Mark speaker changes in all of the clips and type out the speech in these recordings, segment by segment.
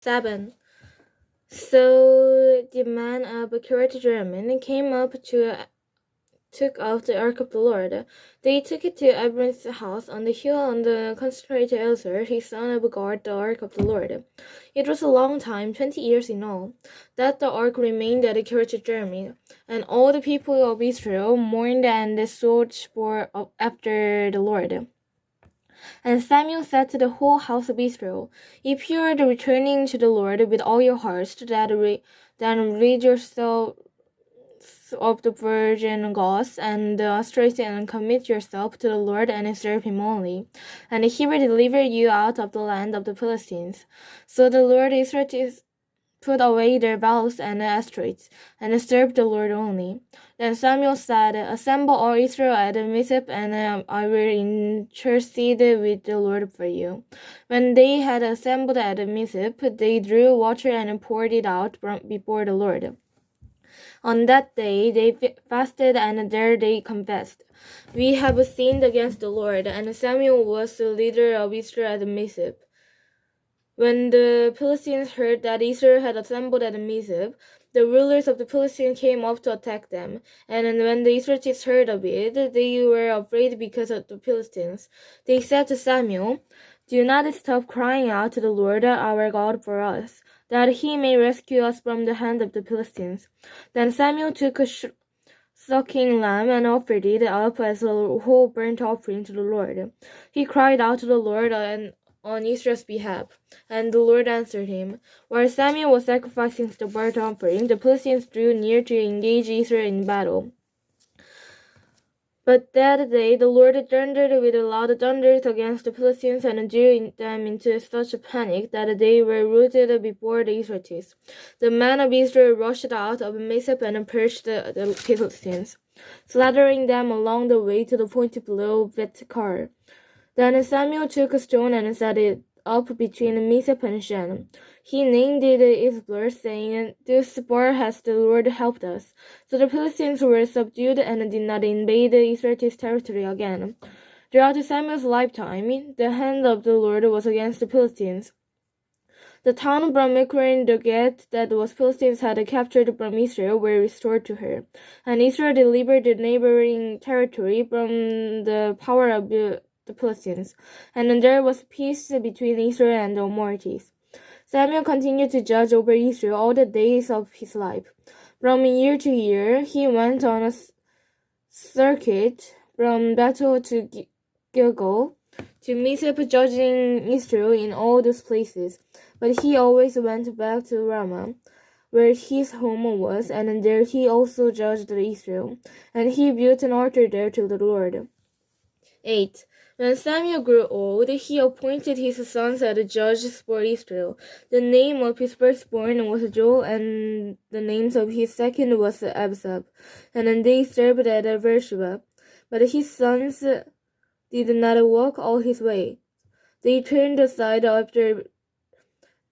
Speaker 1: 7. So the man of Kiriath-jearim came up took out the ark of the Lord. They took it to Abram's house on the hill and consecrated Elazar, his son of guard the ark of the Lord. It was a long time, 20 years in all, that the ark remained at Kiriath-jearim, and all the people of Israel mourned and sought for after the Lord. And Samuel said to the whole house of Israel, If you are returning to the Lord with all your hearts, then rid yourself of the virgin gods and ostriches and commit yourself to the Lord and serve him only. And he will deliver you out of the land of the Philistines. So the Lord Israel put away their vows and Ashtoreths, and served the Lord only. Then Samuel said, Assemble all Israel at Mizpah, and I will intercede with the Lord for you. When they had assembled at Mizpah, they drew water and poured it out before the Lord. On that day they fasted, and there they confessed, We have sinned against the Lord. And Samuel was the leader of Israel at Mizpah. When the Philistines heard that Israel had assembled at Mizpah, the rulers of the Philistines came up to attack them. And when the Israelites heard of it, they were afraid because of the Philistines. They said to Samuel, Do not stop crying out to the Lord our God for us, that he may rescue us from the hand of the Philistines. Then Samuel took a sucking lamb and offered it up as a whole burnt offering to the Lord. He cried out to the Lord on Israel's behalf, and the Lord answered him. While Samuel was sacrificing the burnt offering, the Philistines drew near to engage Israel in battle. But that day the Lord thundered with loud thunders against the Philistines and drew them into such a panic that they were routed before the Israelites. The men of Israel rushed out of Mizpah and purged the Philistines, slaughtering them along the way to the point below Beth-kar. Then Samuel took a stone and set it up between Mizpah and Shen. He named it Isbler, saying, This far has the Lord helped us. So the Philistines were subdued and did not invade Israel's territory again. Throughout Samuel's lifetime, the hand of the Lord was against the Philistines. The town from Ekron the Geth that was Philistines had captured from Israel were restored to her, and Israel delivered the neighboring territory from the power of the Philistines, and there was peace between Israel and the Amorites. Samuel continued to judge over Israel all the days of his life. From year to year, he went on a circuit from Bethel to Gilgal to Mizpah, judging Israel in all those places. But he always went back to Ramah, where his home was, and there he also judged Israel. And he built an altar there to the Lord. 8. When Samuel grew old, he appointed his sons as judges for Israel. The name of his firstborn was Joel, and the names of his second was Abzab. And they served at Beersheba. But his sons did not walk all his way. They turned aside after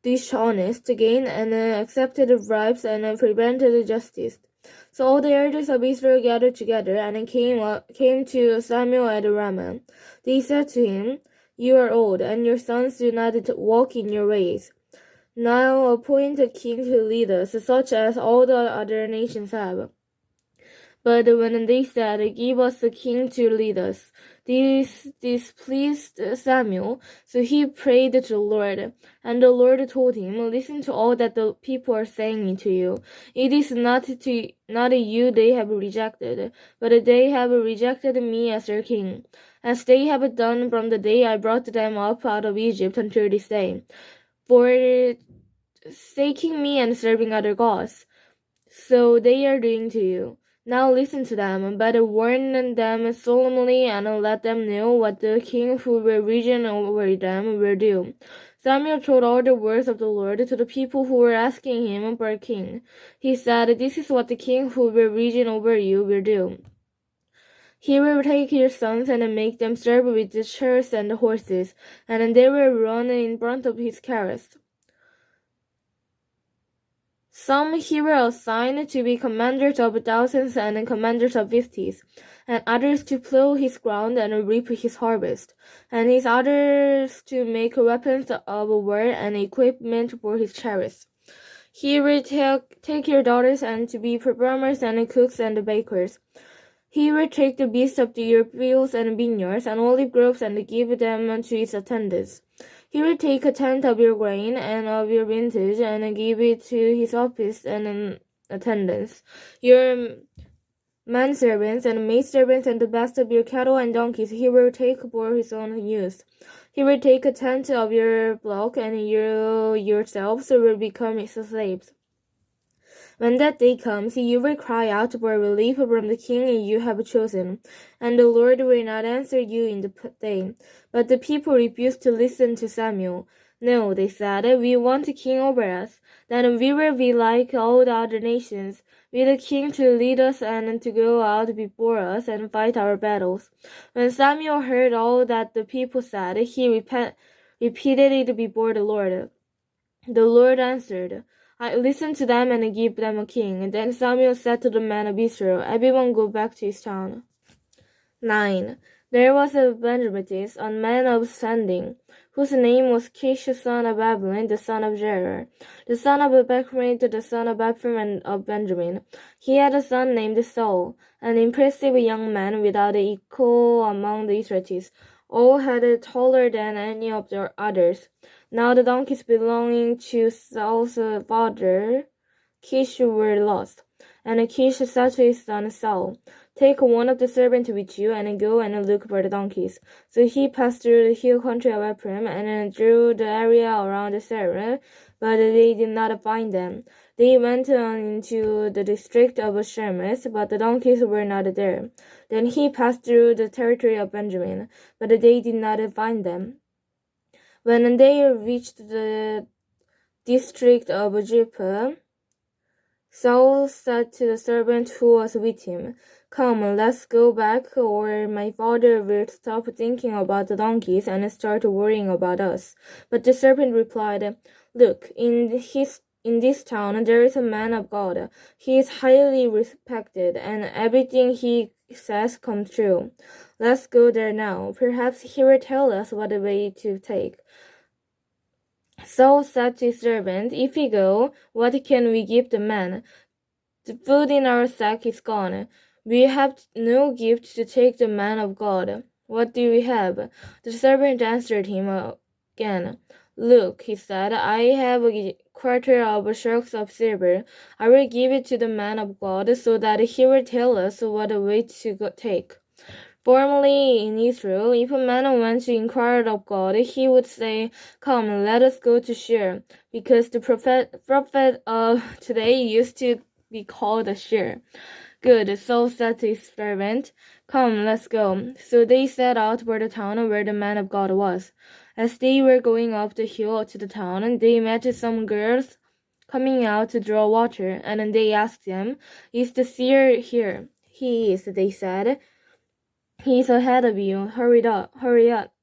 Speaker 1: dishonest gain and accepted bribes and prevented justice. So all the elders of Israel gathered together and came to Samuel at Ramah. They said to him, You are old, and your sons do not walk in your ways. Now appoint a king to lead us, such as all the other nations have. But when they said, Give us a king to lead us, this displeased Samuel, so he prayed to the Lord. And the Lord told him, Listen to all that the people are saying to you. It is not you they have rejected, but they have rejected me as their king, as they have done from the day I brought them up out of Egypt until this day, forsaking me and serving other gods. So they are doing to you. Now listen to them, but warn them solemnly and let them know what the king who will reign over them will do. Samuel told all the words of the Lord to the people who were asking him for a king. He said, This is what the king who will reign over you will do. He will take your sons and make them serve with the chariots and the horses, and they will run in front of his chariots. Some he will assign to be commanders of thousands and commanders of fifties, and others to plow his ground and reap his harvest, and his others to make weapons of war and equipment for his chariots. He will take your daughters and to be performers and cooks and bakers. He will take the beasts of your fields and vineyards and olive groves and give them to his attendants. He will take a tenth of your grain and of your vintage and give it to his office and attendants. Your manservants and maidservants and the best of your cattle and donkeys he will take for his own use. He will take a tenth of your flock, and you yourselves will become his slaves. When that day comes, you will cry out for relief from the king you have chosen, and the Lord will not answer you in the day. But the people refused to listen to Samuel. No, they said, we want a king over us. Then we will be like all the other nations, with a king to lead us and to go out before us and fight our battles. When Samuel heard all that the people said, he repeated it before the Lord. The Lord answered, I listened to them and give them a king. And then Samuel said to the men of Israel, everyone go back to his town. 9. There was a Benjaminite, a man of standing, whose name was Kish, son of Abelin, the son of Jerar, the son of Bechmath, the son of Ephraim and of Benjamin. He had a son named Saul, an impressive young man without equal among the Israelites. All had taller than any of the others. Now the donkeys belonging to Saul's father, Kish, were lost. And Kish said to his son Saul, take one of the servants with you and go and look for the donkeys. So he passed through the hill country of Ephraim and through the area around Sarah, but they did not find them. They went on into the district of Shemesh, but the donkeys were not there. Then he passed through the territory of Benjamin, but they did not find them. When they reached the district of Joppa, Saul said to the servant who was with him, come, let's go back, or my father will stop thinking about the donkeys and start worrying about us. But the servant replied, look, in this town there is a man of God. He is highly respected, and everything he says comes true. Let's go there now. Perhaps he will tell us what way to take. Saul said to his servant, if we go, what can we give the man? The food in our sack is gone. We have no gift to take the man of God. What do we have? The servant answered him again. Look, he said, I have a quarter of a shekel of silver. I will give it to the man of God so that he will tell us what way to take. Formerly in Israel, if a man went to inquire of God, he would say, come, let us go to Shir, because the prophet of today used to be called a Shir. Good, Saul said to his servant, come, let's go. So they set out for the town where the man of God was. As they were going up the hill to the town, they met some girls coming out to draw water, and they asked them, is the seer here? He is, they said. He's ahead of you. Hurry up.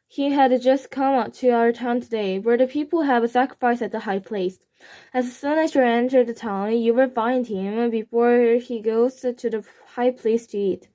Speaker 1: He had just come to our town today, where the people have a sacrifice at the high place. As soon as you enter the town, you will find him before he goes to the high place to eat.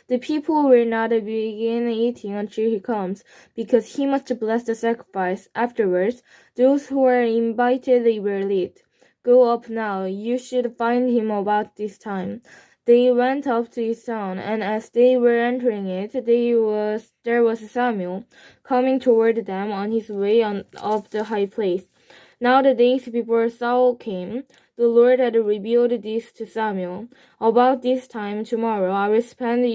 Speaker 1: The people will not begin eating until he comes, because he must bless the sacrifice. Afterwards, those who are invited will eat. Go up now. You should find him about this time. They went up to his town, and as they were entering it, there was Samuel coming toward them on his way up the high place. Now the days before Saul came, the Lord had revealed this to Samuel. About this time tomorrow I will send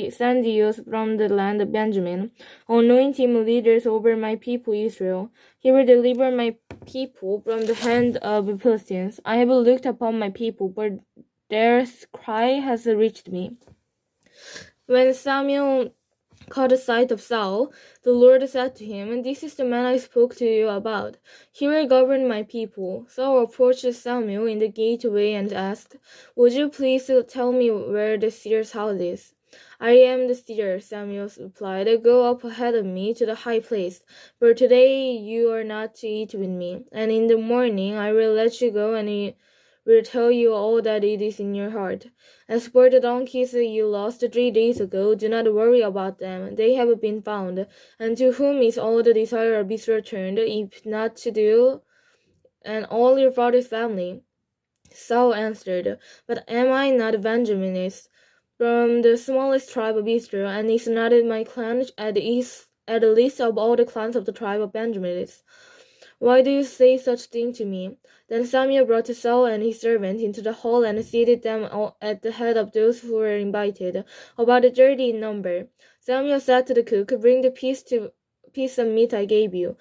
Speaker 1: youths from the land of Benjamin, anoint him leaders over my people Israel. He will deliver my people from the hand of the Philistines. I have looked upon my people, for their cry has reached me. When Samuel caught sight of Saul, the Lord said to him, this is the man I spoke to you about. He will govern my people. Saul approached Samuel in the gateway and asked, would you please tell me where the seer's house is? I am the seer, Samuel replied. Go up ahead of me to the high place, for today you are not to eat with me, and in the morning I will let you go and will tell you all that it is in your heart. As for the donkeys you lost 3 days ago, do not worry about them. They have been found. And to whom is all the desire of Israel returned, if not to you and all your father's family? Saul answered, But am I not Benjaminist, from the smallest tribe of Israel, and is not my clan at the least of all the clans of the tribe of Benjamin? Why do you say such thing to me? Then Samuel brought Saul and his servant into the hall and seated them at the head of those who were invited, about 30 in number. Samuel said to the cook, Bring the piece of meat I gave you,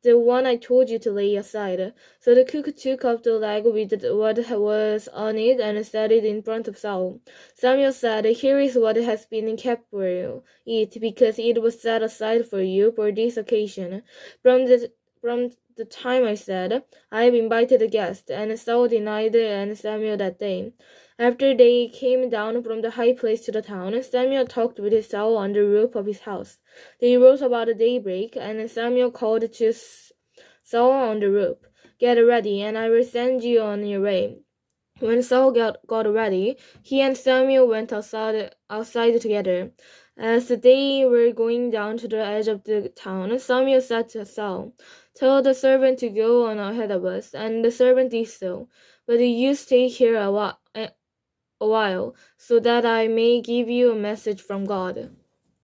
Speaker 1: the one I told you to lay aside. So the cook took up the leg with what was on it and set it in front of Saul. Samuel said, Here is what has been kept for you. Eat, because it was set aside for you for this occasion. From the time I said, I have invited a guest, and Saul denied Samuel that day. After they came down from the high place to the town, Samuel talked with Saul on the roof of his house. They rose about daybreak, and Samuel called to Saul on the roof, Get ready, and I will send you on your way. When Saul got ready, he and Samuel went outside together. As they were going down to the edge of the town, Samuel said to Saul, Tell the servant to go on ahead of us, and the servant did so. But you stay here a while, so that I may give you a message from God.